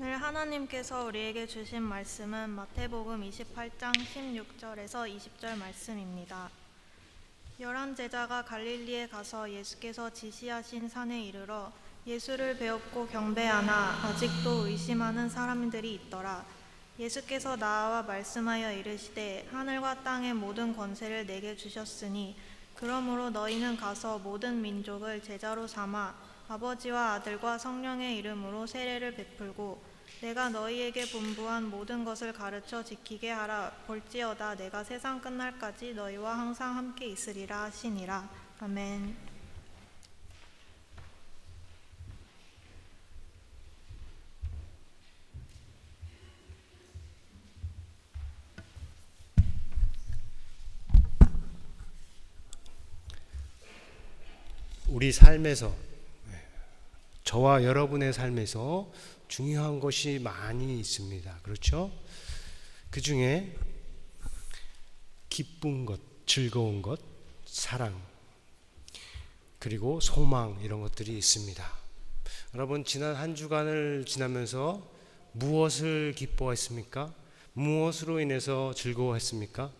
오늘 하나님께서 우리에게 주신 말씀은 마태복음 28장 16절에서 20절 말씀입니다. 11 제자가 갈릴리에 가서 예수께서 지시하신 산에 이르러 예수를 배웠고 경배하나 아직도 의심하는 사람들이 있더라. 예수께서 나와 말씀하여 이르시되 하늘과 땅의 모든 권세를 내게 주셨으니 그러므로 너희는 가서 모든 민족을 제자로 삼아 아버지와 아들과 성령의 이름으로 세례를 베풀고 내가 너희에게 분부한 모든 것을 가르쳐 지키게 하라. 볼지어다 내가 세상 끝날까지 너희와 항상 함께 있으리라 하시니라. 아멘. 우리 삶에서, 저와 여러분의 삶에서 중요한 것이 많이 있습니다. 그렇죠? 그 중에 기쁜 것, 즐거운 것, 사랑, 그리고 소망, 이런 것들이 있습니다. 여러분, 지난 한 주간을 지나면서 무엇을 기뻐했습니까? 무엇으로 인해서 즐거워했습니까?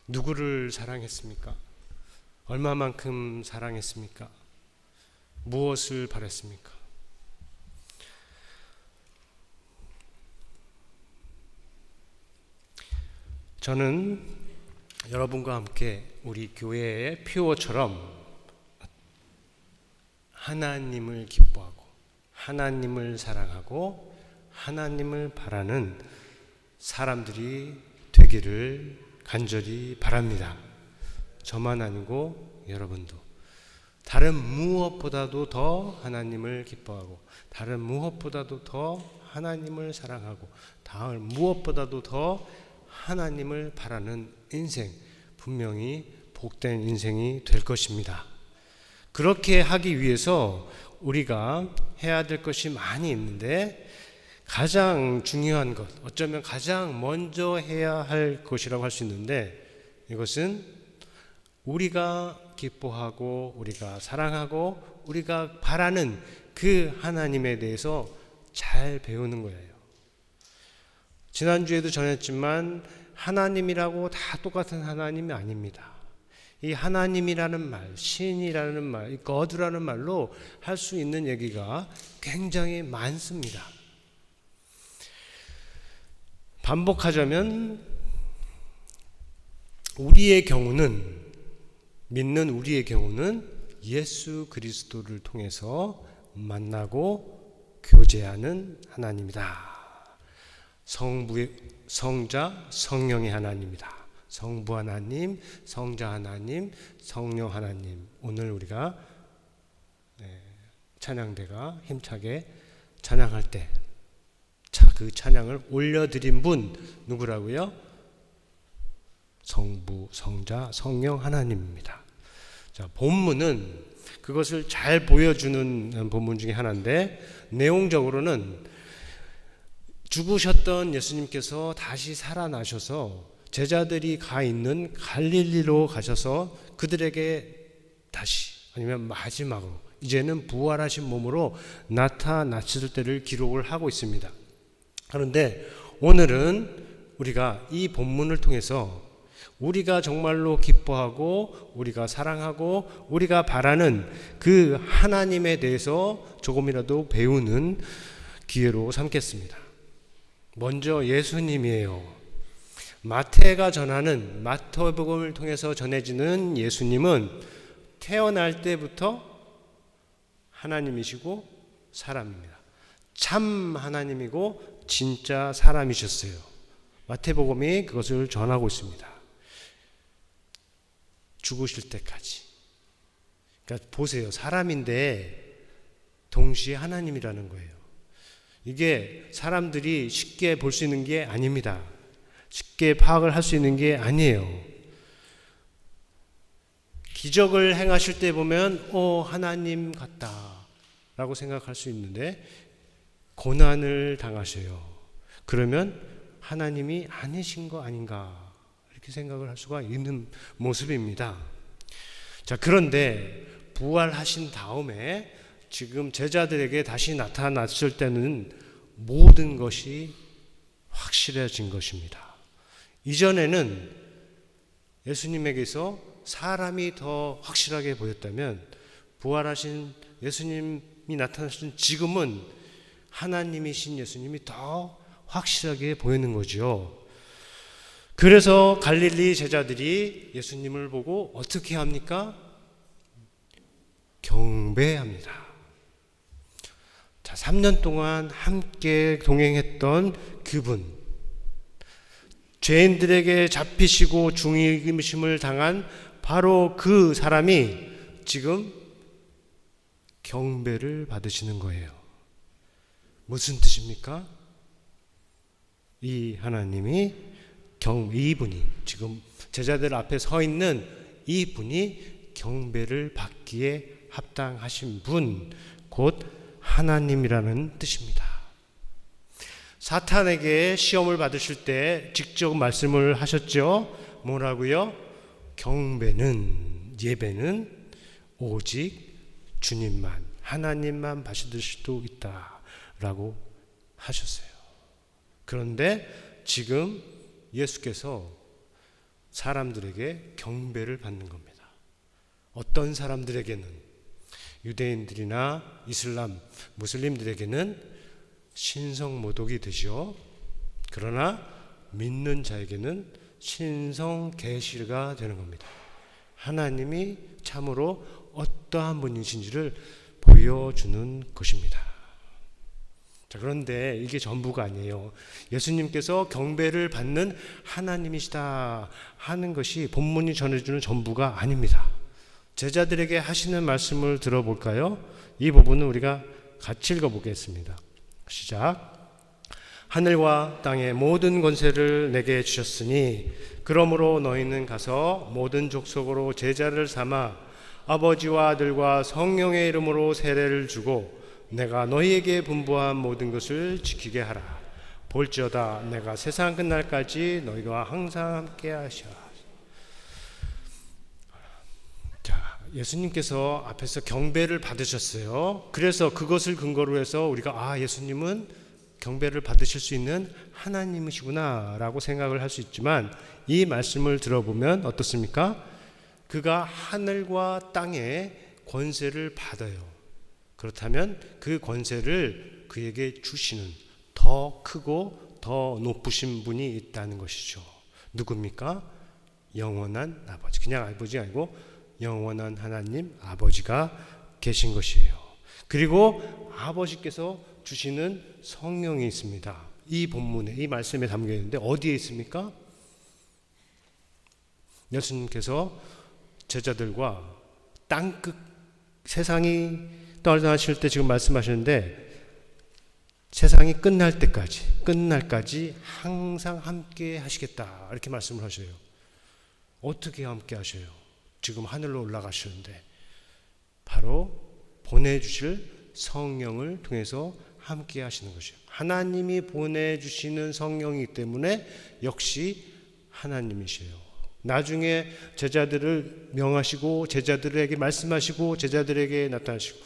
누구를 사랑했습니까? 얼마만큼 사랑했습니까? 무엇을 바랬습니까? 저는 여러분과 함께 우리 교회의 표어처럼 하나님을 기뻐하고 하나님을 사랑하고 하나님을 바라는 사람들이 되기를 간절히 바랍니다. 저만 아니고 여러분도 다른 무엇보다도 더 하나님을 기뻐하고 다른 무엇보다도 더 하나님을 사랑하고 다른 무엇보다도 더 하나님을 바라는 인생, 분명히 복된 인생이 될 것입니다. 그렇게 하기 위해서 우리가 해야 될 것이 많이 있는데 가장 중요한 것, 어쩌면 가장 먼저 해야 할 것이라고 할 수 있는데 이것은 우리가 기뻐하고 우리가 사랑하고 우리가 바라는 그 하나님에 대해서 잘 배우는 거예요. 지난주에도 전했지만 하나님이라고 다 똑같은 하나님이 아닙니다. 이 하나님이라는 말, 신이라는 말, 이 God라는 말로 할 수 있는 얘기가 굉장히 많습니다. 반복하자면 믿는 우리의 경우는 예수 그리스도를 통해서 만나고 교제하는 하나님이다. 성자, 성령의 하나님이다. 성부 하나님, 성자 하나님, 성령 하나님. 오늘 우리가 찬양대가 힘차게 찬양할 때 그 찬양을 올려드린 분 누구라고요? 성부, 성자, 성령 하나님입니다. 자, 본문은 그것을 잘 보여주는 본문 중에 하나인데 내용적으로는 죽으셨던 예수님께서 다시 살아나셔서 제자들이 가 있는 갈릴리로 가셔서 그들에게 다시 아니면 마지막으로 이제는 부활하신 몸으로 나타나실 때를 기록을 하고 있습니다. 그런데 오늘은 우리가 이 본문을 통해서 우리가 정말로 기뻐하고 우리가 사랑하고 우리가 바라는 그 하나님에 대해서 조금이라도 배우는 기회로 삼겠습니다. 먼저 예수님이에요. 마태가 전하는 마태복음을 통해서 전해지는 예수님은 태어날 때부터 하나님이시고 사람입니다. 참 하나님이고 진짜 사람이셨어요. 마태복음이 그것을 전하고 있습니다. 죽으실 때까지. 그러니까 보세요. 사람인데 동시에 하나님이라는 거예요. 이게 사람들이 쉽게 볼 수 있는 게 아닙니다. 쉽게 파악을 할 수 있는 게 아니에요. 기적을 행하실 때 보면 하나님 같다 라고 생각할 수 있는데 고난을 당하셔요. 그러면 하나님이 아니신 거 아닌가 이렇게 생각을 할 수가 있는 모습입니다. 자, 그런데 부활하신 다음에 지금 제자들에게 다시 나타났을 때는 모든 것이 확실해진 것입니다. 이전에는 예수님에게서 사람이 더 확실하게 보였다면 부활하신 예수님이 나타나신 지금은 하나님이신 예수님이 더 확실하게 보이는 거죠. 그래서 갈릴리 제자들이 예수님을 보고 어떻게 합니까? 경배합니다. 자, 3년 동안 함께 동행했던 그분, 죄인들에게 잡히시고 중임심을 당한 바로 그 사람이 지금 경배를 받으시는 거예요. 무슨 뜻입니까? 이 하나님이 이분이 지금 제자들 앞에 서 있는 이분이 경배를 받기에 합당하신 분, 곧 하나님이라는 뜻입니다. 사탄에게 시험을 받으실 때 직접 말씀을 하셨죠. 뭐라고요? 경배는, 예배는 오직 주님만, 하나님만 받으실 수도 있다라고 하셨어요. 그런데 지금 예수께서 사람들에게 경배를 받는 겁니다. 어떤 사람들에게는, 유대인들이나 이슬람, 무슬림들에게는 신성모독이 되죠. 그러나 믿는 자에게는 신성계시가 되는 겁니다. 하나님이 참으로 어떠한 분이신지를 보여주는 것입니다. 자, 그런데 이게 전부가 아니에요. 예수님께서 경배를 받는 하나님이시다 하는 것이 본문이 전해주는 전부가 아닙니다. 제자들에게 하시는 말씀을 들어볼까요? 이 부분은 우리가 같이 읽어보겠습니다. 시작. 하늘과 땅의 모든 권세를 내게 주셨으니 그러므로 너희는 가서 모든 족속으로 제자를 삼아 아버지와 아들과 성령의 이름으로 세례를 주고 내가 너희에게 분부한 모든 것을 지키게 하라. 볼지어다 내가 세상 끝날까지 너희와 항상 함께 하시라. 자, 예수님께서 앞에서 경배를 받으셨어요. 그래서 그것을 근거로 해서 우리가 예수님은 경배를 받으실 수 있는 하나님이시구나 라고 생각을 할 수 있지만 이 말씀을 들어보면 어떻습니까? 그가 하늘과 땅의 권세를 받아요. 그렇다면 그 권세를 그에게 주시는 더 크고 더 높으신 분이 있다는 것이죠. 누굽니까? 영원한 아버지. 그냥 아버지가 아니고 영원한 하나님 아버지가 계신 것이에요. 그리고 아버지께서 주시는 성령이 있습니다. 이 본문에, 이 말씀에 담겨 있는데 어디에 있습니까? 예수님께서 제자들과 땅끝 세상이 떠나실 때 지금 말씀하시는데 세상이 끝날까지 항상 함께 하시겠다 이렇게 말씀을 하셔요. 어떻게 함께 하셔요? 지금 하늘로 올라가시는데 바로 보내주실 성령을 통해서 함께 하시는 것이요. 하나님이 보내주시는 성령이기 때문에 역시 하나님이세요. 나중에 제자들을 명하시고 제자들에게 말씀하시고 제자들에게 나타나시고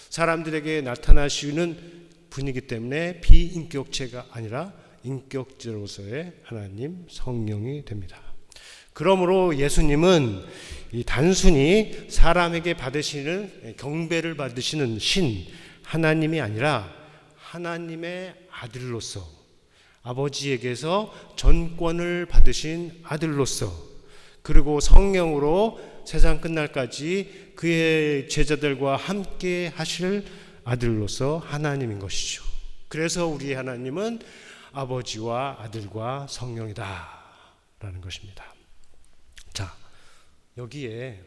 사람들에게 나타나시는 분이기 때문에 비인격체가 아니라 인격체로서의 하나님 성령이 됩니다. 그러므로 예수님은 이 단순히 사람에게 받으시는 경배를 받으시는 신 하나님이 아니라 하나님의 아들로서 아버지에게서 전권을 받으신 아들로서 그리고 성령으로 세상 끝날까지 그의 제자들과 함께 하실 아들로서 하나님인 것이죠. 그래서 우리 하나님은 아버지와 아들과 성령이다 라는 것입니다. 자, 여기에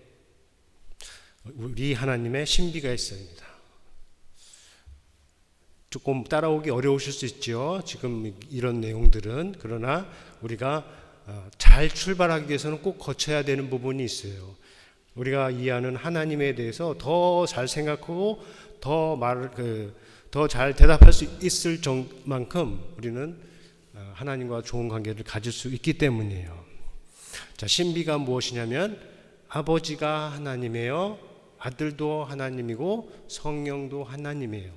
우리 하나님의 신비가 있습니다. 조금 따라오기 어려우실 수 있죠. 지금 이런 내용들은. 그러나 우리가 잘 출발하기 위해서는 꼭 거쳐야 되는 부분이 있어요. 우리가 이해하는 하나님에 대해서 더 잘 생각하고 더 잘 대답할 수 있을 만큼 우리는 하나님과 좋은 관계를 가질 수 있기 때문이에요. 자, 신비가 무엇이냐면 아버지가 하나님이에요. 아들도 하나님이고 성령도 하나님이에요.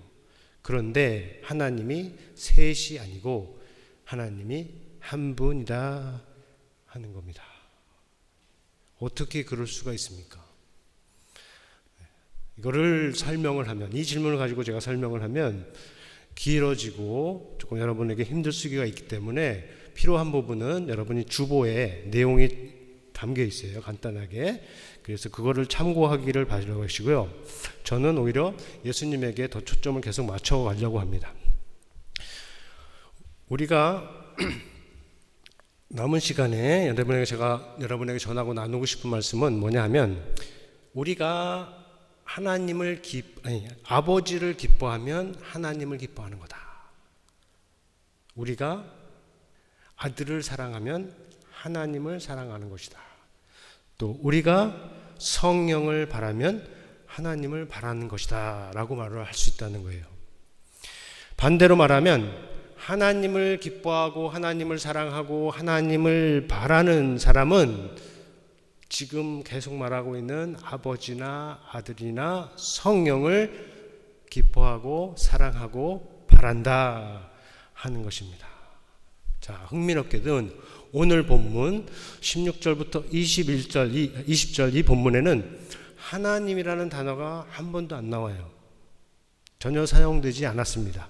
그런데 하나님이 셋이 아니고 하나님이 한 분이다 하는 겁니다. 어떻게 그럴 수가 있습니까? 이거를 설명을 하면, 이 질문을 가지고 제가 설명을 하면 길어지고 조금 여러분에게 힘들 수가 있기 때문에 필요한 부분은 여러분이 주보에 내용이 담겨 있어요. 간단하게. 그래서 그거를 참고하기를 바라시고요. 저는 오히려 예수님에게 더 초점을 계속 맞춰가려고 합니다. 우리가 남은 시간에 제가 여러분에게 전하고 나누고 싶은 말씀은 뭐냐 하면, 우리가 아버지를 기뻐하면 하나님을 기뻐하는 거다. 우리가 아들을 사랑하면 하나님을 사랑하는 것이다. 또 우리가 성령을 바라면 하나님을 바라는 것이다 라고 말을 할 수 있다는 거예요. 반대로 말하면 하나님을 기뻐하고 하나님을 사랑하고 하나님을 바라는 사람은 지금 계속 말하고 있는 아버지나 아들이나 성령을 기뻐하고 사랑하고 바란다 하는 것입니다. 자, 흥미롭게는 오늘 본문 16절부터 20절 이 본문에는 하나님이라는 단어가 한 번도 안 나와요. 전혀 사용되지 않았습니다.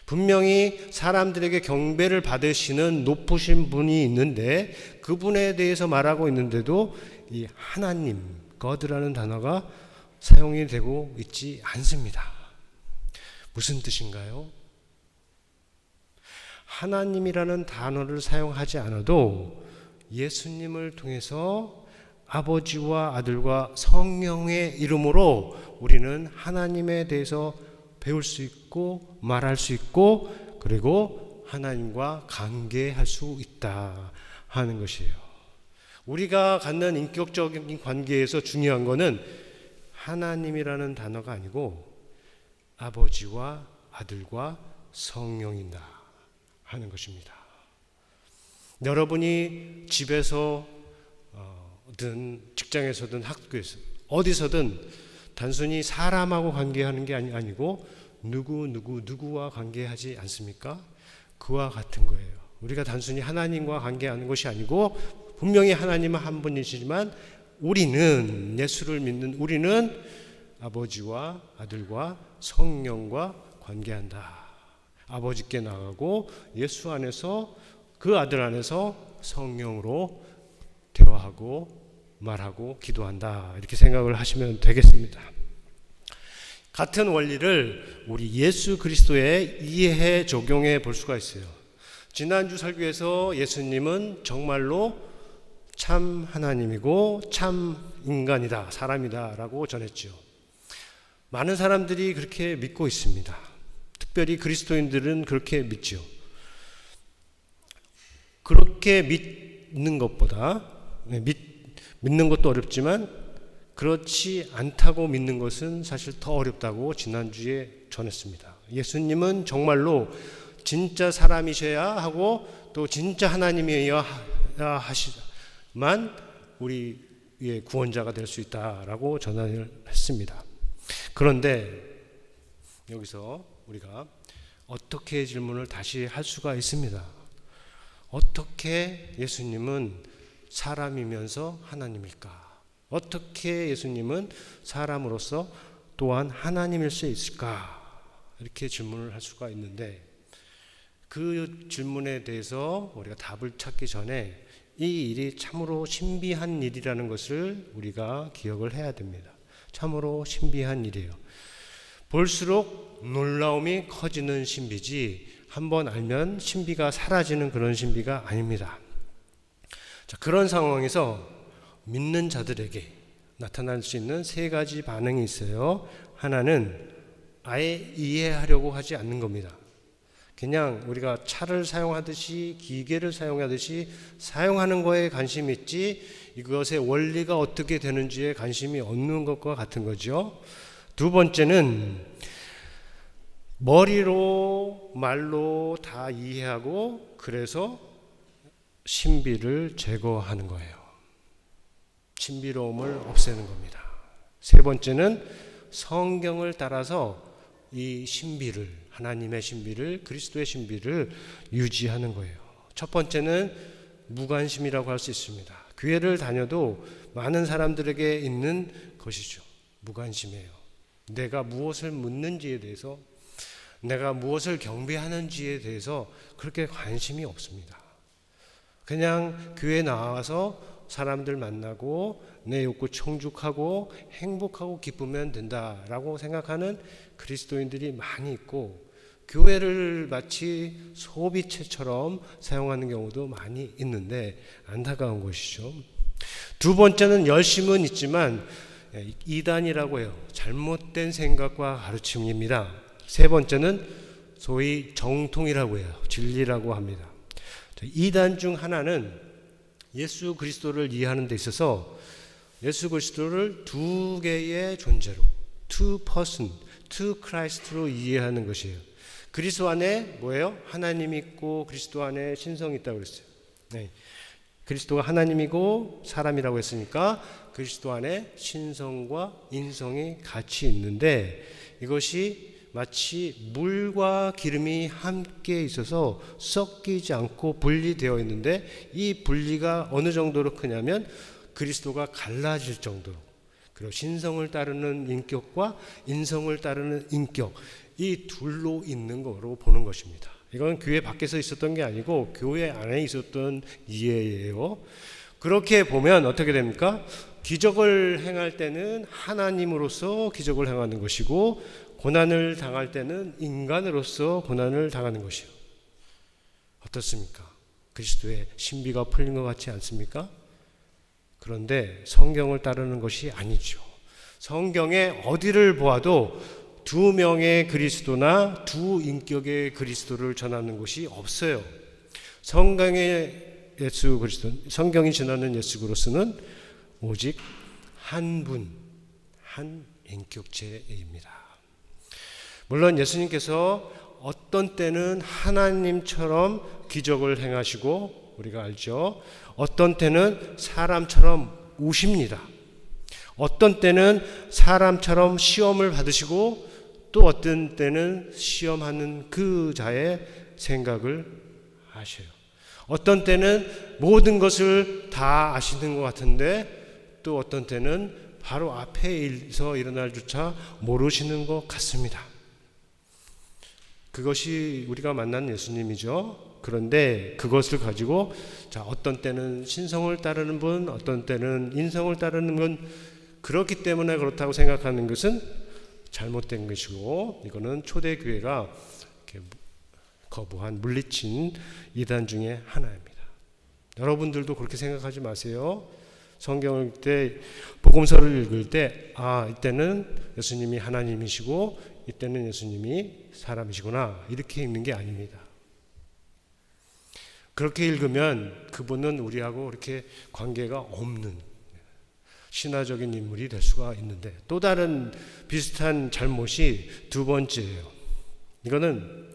분명히 사람들에게 경배를 받으시는 높으신 분이 있는데 그분에 대해서 말하고 있는데도 이 하나님, God라는 단어가 사용이 되고 있지 않습니다. 무슨 뜻인가요? 하나님이라는 단어를 사용하지 않아도 예수님을 통해서 아버지와 아들과 성령의 이름으로 우리는 하나님에 대해서 배울 수 있고 말할 수 있고 그리고 하나님과 관계할 수 있다 하는 것이에요. 우리가 갖는 인격적인 관계에서 중요한 것은 하나님이라는 단어가 아니고 아버지와 아들과 성령이다 하는 것입니다. 여러분이 집에서든 직장에서든 학교에서 어디서든 단순히 사람하고 관계하는 게 아니고 누구와 관계하지 않습니까? 그와 같은 거예요. 우리가 단순히 하나님과 관계하는 것이 아니고 분명히 하나님은 한 분이시지만 우리는 예수를 믿는 우리는 아버지와 아들과 성령과 관계한다. 아버지께 나가고 예수 안에서 그 아들 안에서 성령으로 대화하고 말하고 기도한다. 이렇게 생각을 하시면 되겠습니다. 같은 원리를 우리 예수 그리스도에 이해해 적용해 볼 수가 있어요. 지난주 설교에서 예수님은 정말로 참 하나님이고 참 인간이다, 사람이다 라고 전했죠. 많은 사람들이 그렇게 믿고 있습니다. 특별히 그리스도인들은 그렇게 믿죠. 그렇게 믿는 것보다 믿는 것도 어렵지만 그렇지 않다고 믿는 것은 사실 더 어렵다고 지난주에 전했습니다. 예수님은 정말로 진짜 사람이셔야 하고 또 진짜 하나님이어야 하시만 우리의 구원자가 될 수 있다라고 전하를 했습니다. 그런데 여기서 우리가 어떻게 질문을 다시 할 수가 있습니다. 어떻게 예수님은 사람이면서 하나님일까? 어떻게 예수님은 사람으로서 또한 하나님일 수 있을까? 이렇게 질문을 할 수가 있는데 그 질문에 대해서 우리가 답을 찾기 전에 이 일이 참으로 신비한 일이라는 것을 우리가 기억을 해야 됩니다. 참으로 신비한 일이에요. 볼수록 놀라움이 커지는 신비지 한번 알면 신비가 사라지는 그런 신비가 아닙니다. 자, 그런 상황에서 믿는 자들에게 나타날 수 있는 세 가지 반응이 있어요. 하나는 아예 이해하려고 하지 않는 겁니다. 그냥 우리가 차를 사용하듯이 기계를 사용하듯이 사용하는 거에 관심이 있지 이것의 원리가 어떻게 되는지에 관심이 없는 것과 같은 거죠. 두 번째는 머리로 말로 다 이해하고 그래서 신비를 제거하는 거예요. 신비로움을 없애는 겁니다. 세 번째는 성경을 따라서 이 신비를, 하나님의 신비를, 그리스도의 신비를 유지하는 거예요. 첫 번째는 무관심이라고 할 수 있습니다. 교회를 다녀도 많은 사람들에게 있는 것이죠. 무관심이에요. 내가 무엇을 묻는지에 대해서, 내가 무엇을 경배하는지에 대해서 그렇게 관심이 없습니다. 그냥 교회에 나와서 사람들 만나고 내 욕구 충족하고 행복하고 기쁘면 된다라고 생각하는 그리스도인들이 많이 있고, 교회를 마치 소비체처럼 사용하는 경우도 많이 있는데 안타까운 것이죠. 두 번째는 열심은 있지만 이단이라고 해요. 잘못된 생각과 가르침입니다. 세 번째는 소위 정통이라고 해요. 진리라고 합니다. 이단 중 하나는 예수 그리스도를 이해하는 데 있어서 예수 그리스도를 두 개의 존재로, two person, two Christ로 이해하는 것이에요. 그리스도 안에 뭐예요? 하나님이 있고 그리스도 안에 신성이 있다고 그랬어요. 네. 그리스도가 하나님이고 사람이라고 했으니까 그리스도 안에 신성과 인성이 같이 있는데, 이것이 마치 물과 기름이 함께 있어서 섞이지 않고 분리되어 있는데, 이 분리가 어느 정도로 크냐면 그리스도가 갈라질 정도로, 그리고 신성을 따르는 인격과 인성을 따르는 인격, 이 둘로 있는 거로 보는 것입니다. 이건 교회 밖에서 있었던 게 아니고 교회 안에 있었던 이해예요. 그렇게 보면 어떻게 됩니까? 기적을 행할 때는 하나님으로서 기적을 행하는 것이고, 고난을 당할 때는 인간으로서 고난을 당하는 것이요. 어떻습니까? 그리스도의 신비가 풀린 것 같지 않습니까? 그런데 성경을 따르는 것이 아니죠. 성경에 어디를 보아도 두 명의 그리스도나 두 인격의 그리스도를 전하는 것이 없어요. 성경의 예수 그리스도, 성경이 전하는 예수 그리스도는 오직 한 분, 한 인격체입니다. 물론 예수님께서 어떤 때는 하나님처럼 기적을 행하시고, 우리가 알죠. 어떤 때는 사람처럼 우십니다. 어떤 때는 사람처럼 시험을 받으시고, 또 어떤 때는 시험하는 그 자의 생각을 아셔요. 어떤 때는 모든 것을 다 아시는 것 같은데, 또 어떤 때는 바로 앞에서 일어날 조차 모르시는 것 같습니다. 그것이 우리가 만난 예수님이죠. 그런데 그것을 가지고 어떤 때는 신성을 따르는 분, 어떤 때는 인성을 따르는 분, 그렇기 때문에 그렇다고 생각하는 것은 잘못된 것이고, 이거는 초대교회가 거부한 물리친 이단 중에 하나입니다. 여러분들도 그렇게 생각하지 마세요. 성경을 읽을 때, 복음서를 읽을 때, 이때는 예수님이 하나님이시고 이때는 예수님이 사람이시구나, 이렇게 읽는 게 아닙니다. 그렇게 읽으면 그분은 우리하고 이렇게 관계가 없는 신화적인 인물이 될 수가 있는데, 또 다른 비슷한 잘못이 두 번째예요. 이거는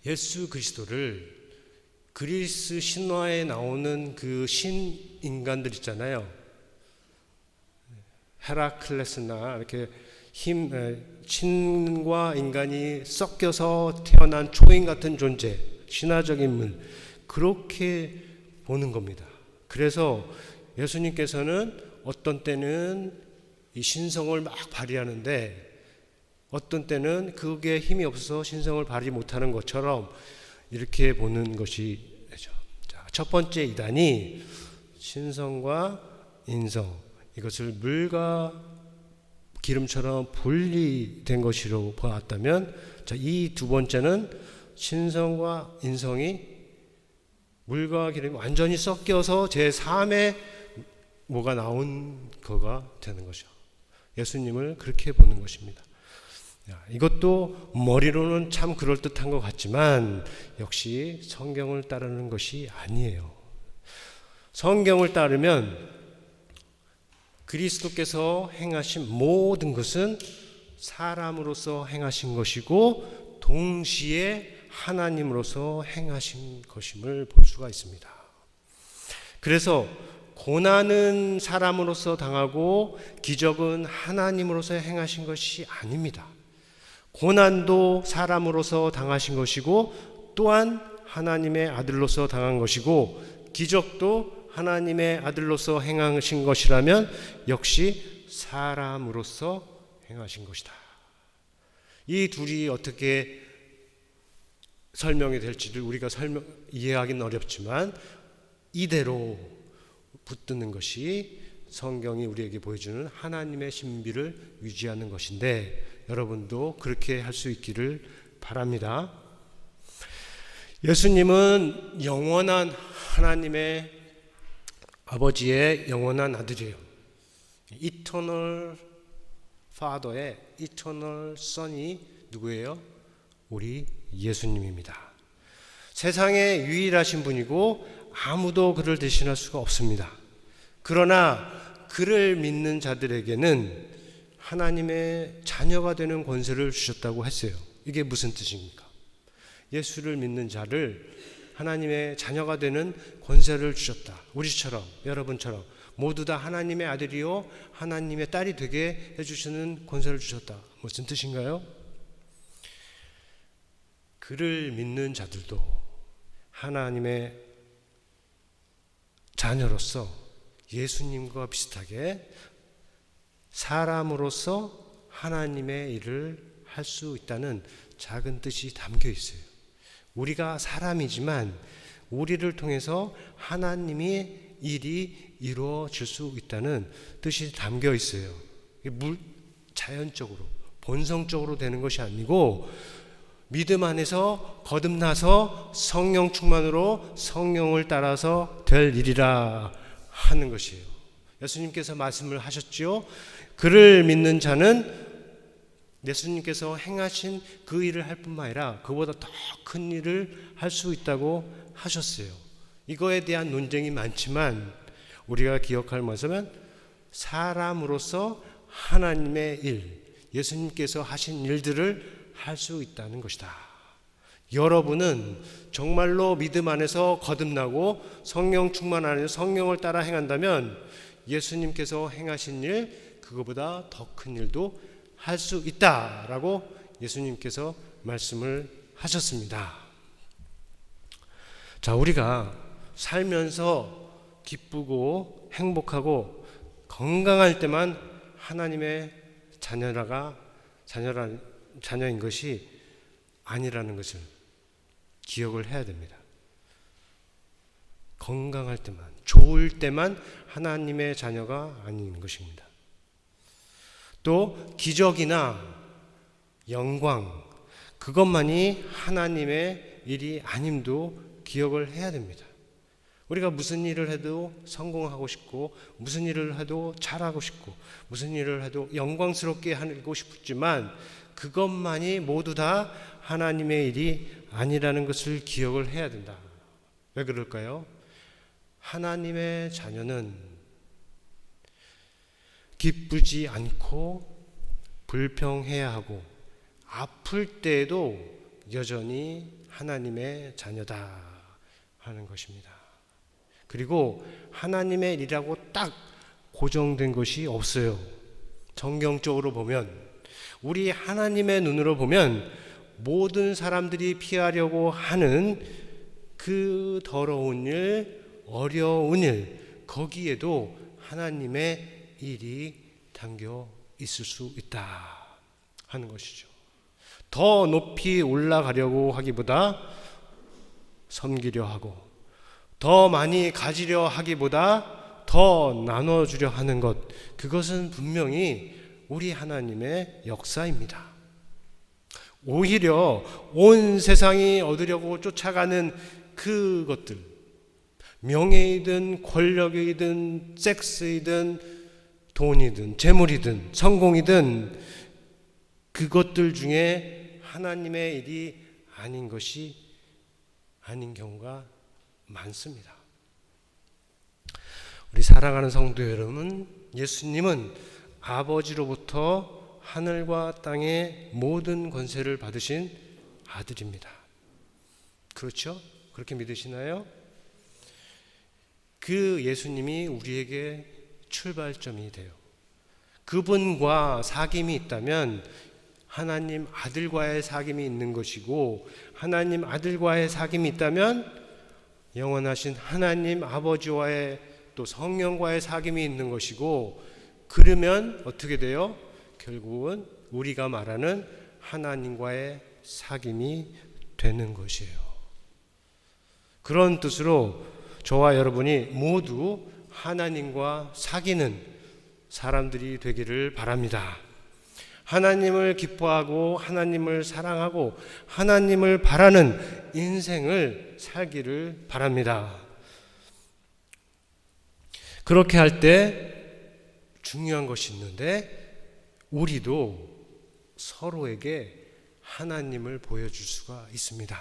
예수 그리스도를 그리스 신화에 나오는 그 신인간들 있잖아요. 헤라클레스나 이렇게 신과 인간이 섞여서 태어난 초인 같은 존재, 신화적인 인물, 그렇게 보는 겁니다. 그래서 예수님께서는 어떤 때는 이 신성을 막 발휘하는데, 어떤 때는 그게 힘이 없어서 신성을 발휘 못하는 것처럼 이렇게 보는 것이죠. 첫 번째 이단이 신성과 인성, 이것을 물과 기름처럼 분리된 것으로 보았다면, 이 두 번째는 신성과 인성이 물과 기름이 완전히 섞여서 제3의 뭐가 나온 거가 되는 거죠. 예수님을 그렇게 보는 것입니다. 이것도 머리로는 참 그럴듯한 것 같지만 역시 성경을 따르는 것이 아니에요. 성경을 따르면 그리스도께서 행하신 모든 것은 사람으로서 행하신 것이고, 동시에 하나님으로서 행하신 것임을 볼 수가 있습니다. 그래서 고난은 사람으로서 당하고 기적은 하나님으로서 행하신 것이 아닙니다. 고난도 사람으로서 당하신 것이고 또한 하나님의 아들로서 당한 것이고 기적도 하나님의 아들로서 행하신 것이라면 역시 사람으로서 행하신 것이다. 이 둘이 어떻게 설명이 될지를 우리가 이해하기는 어렵지만 이대로 붙드는 것이 성경이 우리에게 보여주는 하나님의 신비를 유지하는 것인데 여러분도 그렇게 할 수 있기를 바랍니다. 예수님은 영원한 하나님의 아버지의 영원한 아들이에요. Eternal Father의 Eternal Son이 누구예요? 우리 예수님입니다. 세상에 유일하신 분이고 아무도 그를 대신할 수가 없습니다. 그러나 그를 믿는 자들에게는 하나님의 자녀가 되는 권세를 주셨다고 했어요. 이게 무슨 뜻입니까? 예수를 믿는 자를 하나님의 자녀가 되는 권세를 주셨다. 우리처럼, 여러분처럼 모두 다 하나님의 아들이요 하나님의 딸이 되게 해주시는 권세를 주셨다. 무슨 뜻인가요? 그를 믿는 자들도 하나님의 자녀로서 예수님과 비슷하게 사람으로서 하나님의 일을 할 수 있다는 작은 뜻이 담겨 있어요. 우리가 사람이지만 우리를 통해서 하나님의 일이 이루어질 수 있다는 뜻이 담겨 있어요. 자연적으로 본성적으로 되는 것이 아니고 믿음 안에서 거듭나서 성령 충만으로 성령을 따라서 될 일이라 하는 것이에요. 예수님께서 말씀을 하셨지요. 그를 믿는 자는 예수님께서 행하신 그 일을 할 뿐만 아니라 그보다 더 큰 일을 할 수 있다고 하셨어요. 이거에 대한 논쟁이 많지만 우리가 기억할 것은 사람으로서 하나님의 일, 예수님께서 하신 일들을 할 수 있다는 것이다. 여러분은 정말로 믿음 안에서 거듭나고 성령 충만 안에서 성령을 따라 행한다면 예수님께서 행하신 일, 그거보다 더 큰 일도 할 수 있다라고 예수님께서 말씀을 하셨습니다. 자, 우리가 살면서 기쁘고 행복하고 건강할 때만 하나님의 자녀인 것이 아니라는 것을 기억을 해야 됩니다. 건강할 때만, 좋을 때만 하나님의 자녀가 아닌 것입니다. 또 기적이나 영광, 그것만이 하나님의 일이 아님도 기억을 해야 됩니다. 우리가 무슨 일을 해도 성공하고 싶고 무슨 일을 해도 잘하고 싶고 무슨 일을 해도 영광스럽게 하고 싶지만 그것만이 모두 다 하나님의 일이 아니라는 것을 기억을 해야 된다. 왜 그럴까요? 하나님의 자녀는 기쁘지 않고 불평해야 하고 아플 때에도 여전히 하나님의 자녀다 하는 것입니다. 그리고 하나님의 일이라고 딱 고정된 것이 없어요. 성경적으로 보면, 우리 하나님의 눈으로 보면 모든 사람들이 피하려고 하는 그 더러운 일, 어려운 일, 거기에도 하나님의 일이 담겨 있을 수 있다 하는 것이죠. 더 높이 올라가려고 하기보다 섬기려 하고 더 많이 가지려 하기보다 더 나눠주려 하는 것, 그것은 분명히 우리 하나님의 역사입니다. 오히려 온 세상이 얻으려고 쫓아가는 그것들, 명예이든 권력이든 섹스이든 돈이든 재물이든 성공이든 그것들 중에 하나님의 일이 아닌 것이 아닌 경우가 많습니다. 우리 사랑하는 성도 여러분, 예수님은 아버지로부터 하늘과 땅의 모든 권세를 받으신 아들입니다. 그렇죠? 그렇게 믿으시나요? 그 예수님이 우리에게 출발점이 돼요. 그분과 사귐이 있다면 하나님 아들과의 사귐이 있는 것이고, 하나님 아들과의 사귐이 있다면 영원하신 하나님 아버지와의 또 성령과의 사귐이 있는 것이고, 그러면 어떻게 돼요? 결국은 우리가 말하는 하나님과의 사귐이 되는 것이에요. 그런 뜻으로 저와 여러분이 모두 하나님과 사귀는 사람들이 되기를 바랍니다. 하나님을 기뻐하고 하나님을 사랑하고 하나님을 바라는 인생을 살기를 바랍니다. 그렇게 할 때 중요한 것이 있는데, 우리도 서로에게 하나님을 보여줄 수가 있습니다.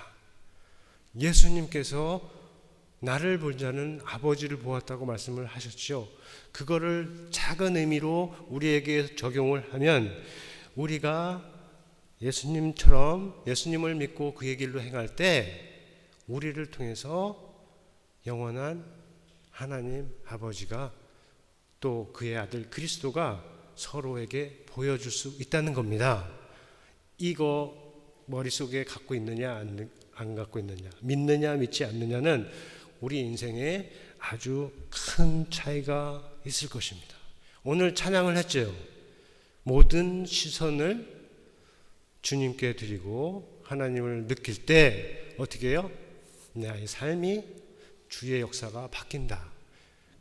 예수님께서 나를 본 자는 아버지를 보았다고 말씀을 하셨죠. 그거를 작은 의미로 우리에게 적용을 하면, 우리가 예수님처럼 예수님을 믿고 그의 길로 행할 때 우리를 통해서 영원한 하나님 아버지가 또 그의 아들 그리스도가 서로에게 보여줄 수 있다는 겁니다. 이거 머릿속에 갖고 있느냐 안 갖고 있느냐, 믿느냐 믿지 않느냐는 우리 인생에 아주 큰 차이가 있을 것입니다. 오늘 찬양을 했죠. 모든 시선을 주님께 드리고 하나님을 느낄 때 어떻게 해요? 나의 삶이 주의 역사가 바뀐다.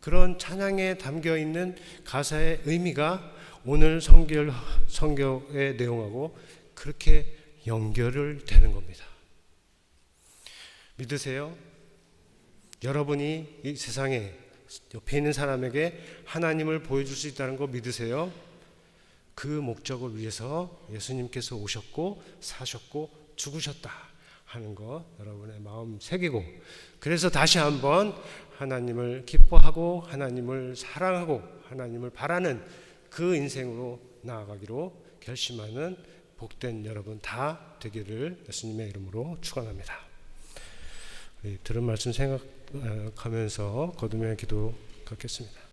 그런 찬양에 담겨있는 가사의 의미가 오늘 성경의 내용하고 그렇게 연결을 되는 겁니다. 믿으세요? 여러분이 이 세상에 옆에 있는 사람에게 하나님을 보여줄 수 있다는 거 믿으세요? 그 목적을 위해서 예수님께서 오셨고 사셨고 죽으셨다 하는 거 여러분의 마음 새기고, 그래서 다시 한번 하나님을 기뻐하고 하나님을 사랑하고 하나님을 바라는 그 인생으로 나아가기로 결심하는 복된 여러분 다 되기를 예수님의 이름으로 축원합니다. 들은 말씀 생각하면서 거듭의 기도 갖겠습니다.